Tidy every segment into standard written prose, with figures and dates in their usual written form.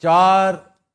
4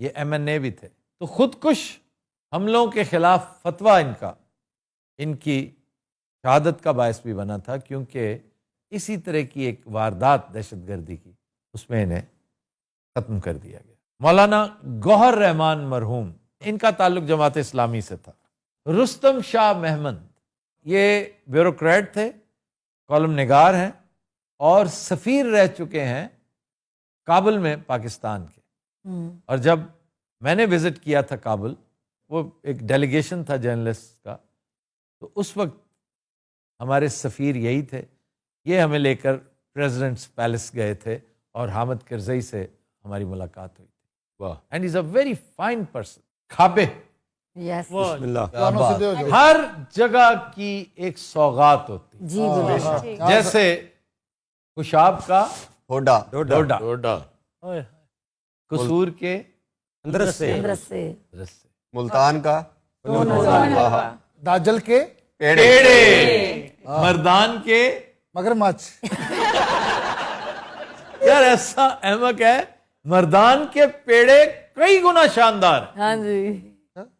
یہ MNA بھی تھے. تو خودکش حملوں کے خلاف فتویٰ ان کی شہادت کا باعث بھی بنا تھا، کیونکہ اسی طرح کی ایک واردات دہشت گردی کی، اس میں انہیں ختم کر دیا گیا. مولانا گوہر رحمان مرحوم، ان کا تعلق جماعت اسلامی سے تھا. رستم شاہ محمد، یہ بیوروکریٹ تھے، کالم نگار ہیں اور سفیر رہ چکے ہیں کابل میں پاکستان کے. اور جب میں نے وزٹ کیا تھا کابل، وہ ایک ڈیلیگیشن تھا جرنلسٹ کا، تو اس وقت ہمارے سفیر یہی تھے. یہ ہمیں لے کر پریزیڈنٹس پیلس گئے تھے اور حامد کرزئی سے ہماری ملاقات ہوئی تھی. واہ، and is a very fine person. کھابے یس بسم اللہ. کانوں سے دے جو ہر جگہ کی ایک سوغات ہوتی، جی بالکل. جیسے خوشاب کا ڈوڈا ڈوڈا، ڈوڈا، قصور کے اندر سے اندر سے رس سے، ملتان کا داجل کے پیڑے، مردان کے مگرمچھ. یار ایسا احمق ہے، مردان کے پیڑے کئی گنا شاندار ہیں. ہاں جی.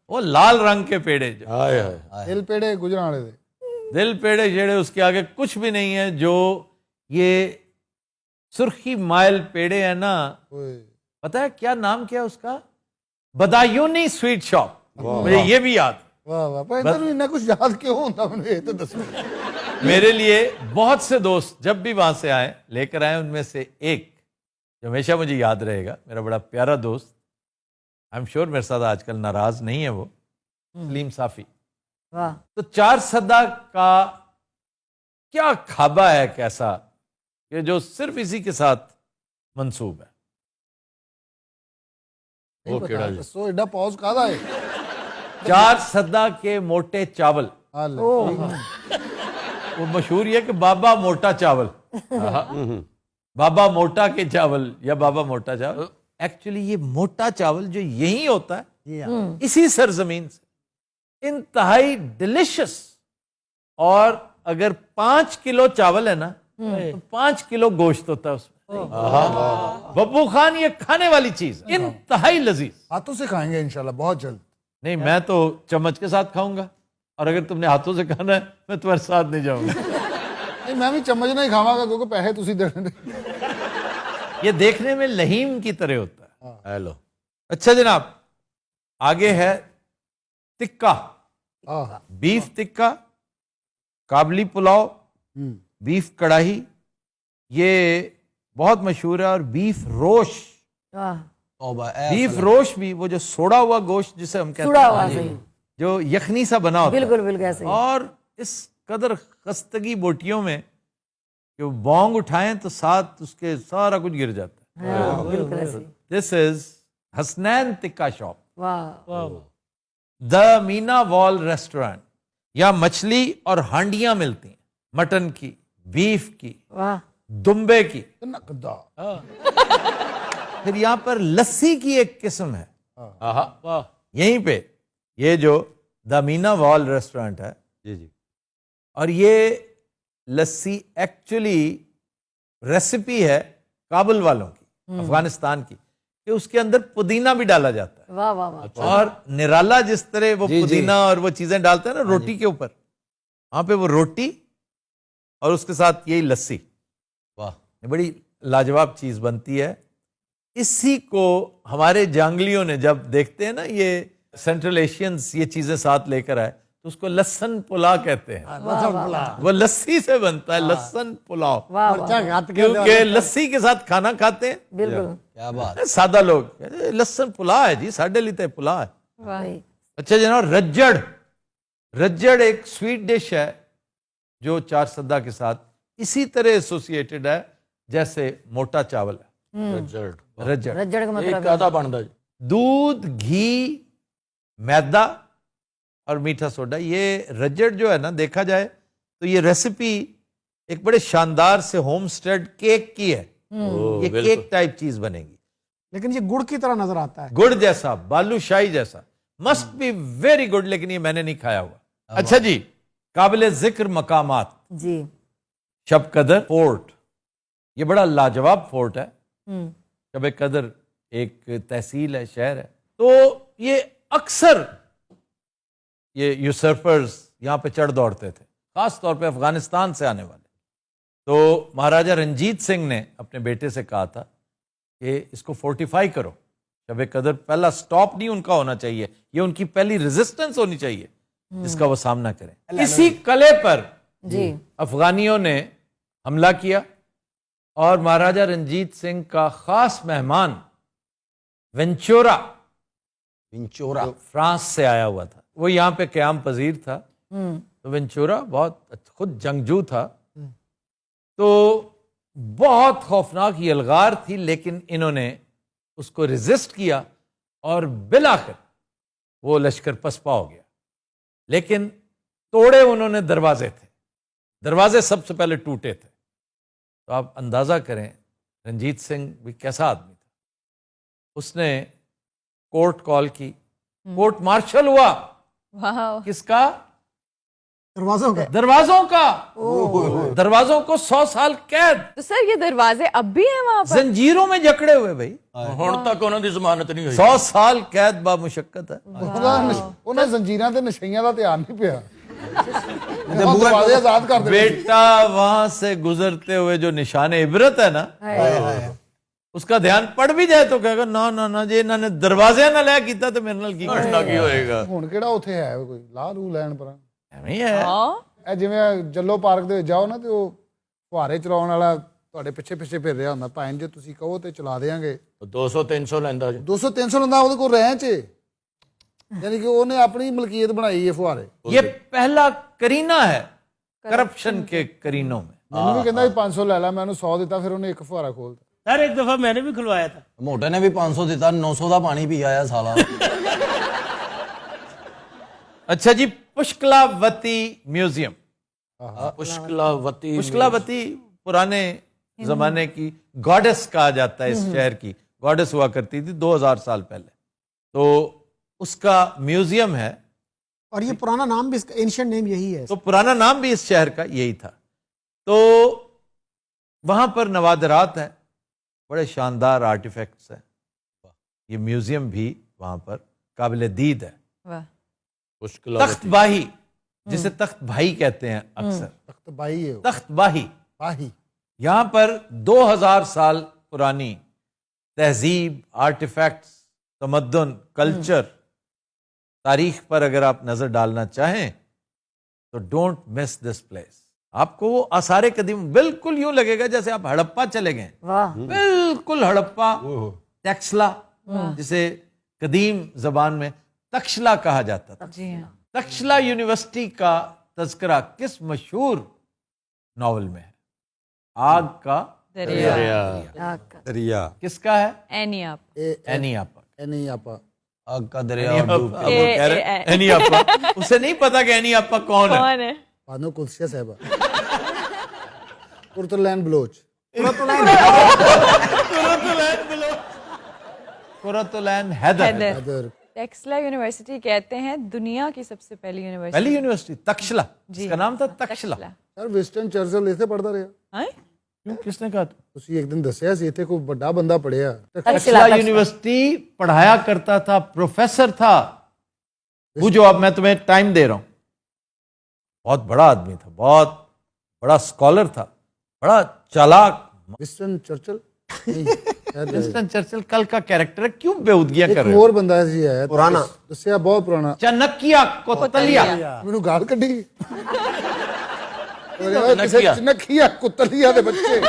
وہ لال رنگ کے پیڑے جو ہائے ہائے، دل پیڑے گجرانے دے. دل پیڑے جیڑے اس کے آگے کچھ بھی نہیں ہے. جو یہ سرخی مائل پیڑے ہیں نا، پتہ ہے کیا نام کیا اس کا؟ Badayuni sweet shop. مجھے یہ بھی یاد. واہ واہ، پر انہوں نے کچھ یاد کیوں ہوتا مجھے یہ تو دسو. میرے لیے بہت سے دوست جب بھی وہاں سے آئے لے کر آئے، ان میں سے ایک جو ہمیشہ مجھے یاد رہے گا، میرا بڑا پیارا دوست، آئی ایم شیور میرے ساتھ آج کل ناراض نہیں ہے، وہ سلیم صافی. واہ. تو 4 سدہ کا کیا کھابا ہے کیسا کہ جو صرف اسی کے ساتھ منسوب ہے. وہ کیڑا جی، سو ایڈا پاؤز کھادا ہے. 4 سدہ کے موٹے چاول، وہ مشہور یہ کہ بابا موٹا چاول، بابا موٹا کے چاول یا بابا موٹا چاول. ایکچولی یہ موٹا چاول جو یہی ہوتا ہے اسی سرزمین سے، انتہائی ڈیلیشس. اور اگر 5 کلو چاول ہے نا تو 5 کلو گوشت ہوتا ہے اس میں. ببو خان یہ کھانے والی چیز ہے، انتہائی لذیذ. ہاتھوں سے کھائیں گے انشاءاللہ بہت جلد. نہیں، میں تو چمچ کے ساتھ کھاؤں گا، اور اگر تم نے ہاتھوں سے کھانا ہے میں تمہارے ساتھ نہیں جاؤں گا. نہیں میں بھی چمچ نہیں کھاواں گا کیونکہ پیسے تسی دینے. یہ دیکھنے میں لہیم کی طرح ہوتا ہے. ہیلو. اچھا جناب، آگے ہے تکا، بیف تکا، کابلی پلاؤ، بیف کڑاہی، یہ بہت مشہور ہے. اور بیف روش، واہ. بیف روش بھی وہ جو سوڑا ہوا گوشت جسے ہم کہتے سوڑا ہوا ہیں، صحیح. جو یخنی سا بنا ہوتا ہے، بالکل بالکل ایسے ہی. اور اس قدر خستگی بوٹیوں میں کہ وہ بونگ اٹھائیں تو ساتھ اس کے سارا کچھ گر جاتا ہے. ہاں بالکل ایسے ہی. دس از حسنین تکا شاپ، واہ. دا مینا وال ریسٹورینٹ. یہاں مچھلی اور ہانڈیاں ملتی ہیں، مٹن کی، بیف کی، واہ. دمبے کی. گدا. پھر یہاں پر لسی کی ایک قسم ہے واہ، یہیں پہ، یہ جو دا مینا وال ریسٹورینٹ ہے، جی جی، اور یہ لسی ایکچولی ریسیپی ہے کابل والوں کی، افغانستان کی، کہ اس کے اندر پودینہ بھی ڈالا جاتا ہے. واہ واہ واہ. اور نرالا جس طرح وہ جی، جی. پودینہ اور وہ چیزیں ڈالتے ہیں نا روٹی کے اوپر، وہاں پہ وہ روٹی اور اس کے ساتھ یہی لسی، واہ، یہ بڑی لاجواب چیز بنتی ہے. اسی کو ہمارے جانگلیوں نے جب دیکھتے ہیں نا یہ سینٹرل ایشینز یہ چیزیں ساتھ لے کر آئے تو اس کو لسن پلاؤ کہتے ہیں. وہ لسی سے بنتا ہے، لسن پلاؤ، واہ واہ. کیونکہ لسی کے ساتھ کھانا کھاتے ہیں بالکل. کیا بات. سادہ لوگ. لسن پلا ہے جی، ساڈے لیے تو پلا ہے. واہ. اچھا جناب، رجڑ. رجڑ ایک سویٹ ڈش ہے جو 4 سدہ کے ساتھ اسی طرح ایسوسیٹڈ ہے جیسے موٹا چاول ہے. رجڑ رجڑ کا مطلب کیا بنتا جی؟ دودھ، گھی، میدا اور میٹھا سوڈا. یہ رجڑ جو ہے نا، دیکھا جائے تو یہ ریسیپی ایک بڑے شاندار سے ہوم اسٹیڈ کیک کی ہے. یہ کیک ٹائپ چیز بنے گی، لیکن یہ گڑ کی طرح نظر آتا ہے. گڑ جیسا، بالو شاہی جیسا. مسٹ بی ویری گڈ، لیکن یہ میں نے نہیں کھایا ہوا. اچھا جی، قابل ذکر مقامات. جی. شب قدر فورٹ، یہ بڑا لاجواب فورٹ ہے. شب قدر ایک تحصیل ہے, شہر ہے. تو یہ اکثر یہ یوسرپرز یہاں پہ چڑھ دوڑتے تھے, خاص طور پہ افغانستان سے آنے والے. تو مہاراجہ رنجیت سنگھ نے اپنے بیٹے سے کہا تھا کہ اس کو فورٹیفائی کرو. شب قدر پہلا سٹاپ نہیں ان کا ہونا چاہیے, یہ ان کی پہلی ریزسٹنس ہونی چاہیے جس کا وہ سامنا کریں. اسی قلعے پر جی افغانیوں نے حملہ کیا اور مہاراجہ رنجیت سنگھ کا خاص مہمان وینچورا ونچورا فرانس سے آیا ہوا تھا, وہ یہاں پہ قیام پذیر تھا. تو وینچورا بہت خود جنگجو تھا, تو بہت خوفناک یہ الغار تھی, لیکن انہوں نے اس کو ریزسٹ کیا اور بالآخر وہ لشکر پسپا ہو گیا. لیکن توڑے انہوں نے دروازے تھے, دروازے سب سے پہلے ٹوٹے تھے. تو آپ اندازہ کریں رنجیت سنگھ بھی کیسا آدمی تھا. اس نے کورٹ کال کی, کورٹ مارشل ہوا. واہ. کس کا؟ دروازوں کا. دروازوں کا. دروازوں کو 100 سال قید, تو سر یہ دروازے اب بھی ہیں وہاں پر؟ زنجیروں میں جکڑے ہوئے بھائی. ہن تک انہوں دی ضمانت نہیں ہوئی. 100 سال قید با مشقت ہے. ਉਹਨਾਂ ਜ਼ੰਜੀਰਾਂ ਤੇ ਨਸ਼ਈਆਂ ਦਾ ਧਿਆਨ ਨਹੀਂ ਪਿਆ. ਦਰਵਾਜ਼ੇ ਆਜ਼ਾਦ ਕਰ ਦੇ. بیٹا وہاں سے گزرتے ہوئے جو نشان عبرت ہے نا, اس کا دھیان پڑ بھی جائے تو کہے گا نا نا نا جی انہوں نے دروازے نہ لے کیتا تو میرے نال کی کرنا کی ہوئے گا. ਹੁਣ ਕਿਹੜਾ ਉੱਥੇ ਹੈ ਕੋਈ ਲਾਹ ਲੂ ਲੈਣ ਪਰਾਂ. نہیں ہے. ਇਹ ਜਿਵੇਂ ਜੱਲੋ ਪਾਰਕ ਦੇ ਵਿੱਚ ਜਾਓ ਨਾ ਤੇ ਉਹ ਫੁਹਾਰੇ ਚਲਾਉਣ ਵਾਲਾ ਤੁਹਾਡੇ ਪਿੱਛੇ ਪਿੱਛੇ ਫਿਰ ਰਿਹਾ ਹੁੰਦਾ. ਭਾਵੇਂ ਜੇ ਤੁਸੀਂ ਕਹੋ ਤੇ ਚਲਾ ਦੇਾਂਗੇ. 200 300 ਲੈਂਦਾ ਜੀ. 200 300 ਲੰਦਾ ਉਹਦੇ ਕੋਲ ਰਹਿ ਚ, یعنی کہ ਉਹਨੇ ਆਪਣੀ ਮਲਕੀਅਤ ਬਣਾਈ ਹੈ ਫੁਹਾਰੇ. یہ پہلا کرینہ ہے کرپشن کے کرینوں میں. ਮੈਨੂੰ ਵੀ ਕਹਿੰਦਾ 500 ਲੈ ਲੈ, ਮੈਂ ਉਹਨੂੰ 100 ਦਿੱਤਾ, ਫਿਰ ਉਹਨੇ ਇੱਕ ਫੁਹਾਰਾ ਖੋਲਤਾ. سر ایک دفعہ میں نے بھی کھلوایا تھا. موٹے نے بھی 500 دیتا, 900 دا پانی پی آیا سالا. اچھا جی, پشکلا وتی میوزیم. پشکلاوتی. پشکلاوتی پرانے زمانے کی گاڈس کہا جاتا ہے, اس شہر کی گاڈس ہوا کرتی تھی 2000 سال پہلے. تو اس کا میوزیم ہے, اور یہ پرانا نام بھی اس کا اینشنٹ نیم یہی ہے. تو پرانا نام بھی اس شہر کا یہی تھا. تو وہاں پر نوادرات ہیں, بڑے شاندار آرٹیفیکٹس ہیں. یہ میوزیم بھی وہاں پر قابل دید ہے. واہ. تخت باہی, جسے تخت بھائی کہتے ہیں اکثر, ਤਖਤ ਬਾਈ ਹੈ ਉਹ. تخت باہی. ਬਾਹੀ. یہاں پر 2000 سال پرانی تہذیب, آرٹیفیکٹس, تمدن, کلچر, تاریخ پر اگر آپ نظر ڈالنا چاہیں تو ڈونٹ مس دس پلیس. آپ کو وہ آثار قدیم بالکل یوں لگے گا جیسے آپ ہڑپا چلے گئے. واہ. بالکل ہڑپا, ٹیکسلا جسے قدیم زبان میں تکشلا کہا جاتا تھا. جی ہاں. تکشلا یونیورسٹی کا تذکرہ کس مشہور ناول میں ہے؟ آگ کا دریا. دریا. کس کا ہے؟ اینی آپ. اینی آپا. ਇਹ ਨਹੀਂ ਆਪਾਂ آگ کا دریا اور ڈوب اب وہ کہہ رہے ہیں اینی آپا, اسے نہیں پتا کہ اینی آپا کون ہے. کون ہے؟ ਬਾਨੋ ਕੁਲਸੀਆ ਸਾਹਿਬਾ. ਕੁਰਤਲੈਨ ਬਲੋਚ. قرۃ العین حیدر. حیدر. ਅਦਰ ٹیکسلا یونیورسٹی کہتے ہیں دنیا کی سب سے پہلی یونیورسٹی. پہلی یونیورسٹی تکشلا, جی. اس کا نام تھا تکشلا. ਸਰ ਵਿਸਟਨ ਚਰਚਲ ਇੱਥੇ ਪੜਦਾ ਰਿਹਾ. ہیں؟ کیوں, کس نے کہا تھا؟ ਤੁਸੀਂ ਇੱਕ ਦਿਨ ਦੱਸਿਆ ਸੀ ਇੱਥੇ ਕੋਈ ਵੱਡਾ ਬੰਦਾ ਪੜਿਆ. تکشلا یونیورسٹی پڑھایا کرتا تھا, پروفیسر تھا وہ, جو اب میں تمہیں ٹائم دے رہا ہوں. بہت بڑا آدمی تھا, بہت بڑا سکالر تھا, بڑا چالاک. ਵਿਸਟਨ ਚਰਚਲ ਨਹੀਂ ਸ਼ਾਇਦ ونسٹن چرچل کل کا کیریکٹر ہے, کیوں بےودگیاں کر ਇੱਕ رہے ہو؟ ਹੋਰ ਬੰਦਾ ਸੀ ਆਇਆ ਪੁਰਾਣਾ ਦੱਸਿਆ, ਬਹੁਤ ਪੁਰਾਣਾ. چنکیا کوتلیا. ਮੈਨੂੰ ਗਾਲ ਕੱਢੀ. ਕਿਸੇ ਚਨਖੀਆ ਕੁੱਤਲੀਆ ਦੇ ਬੱਚੇ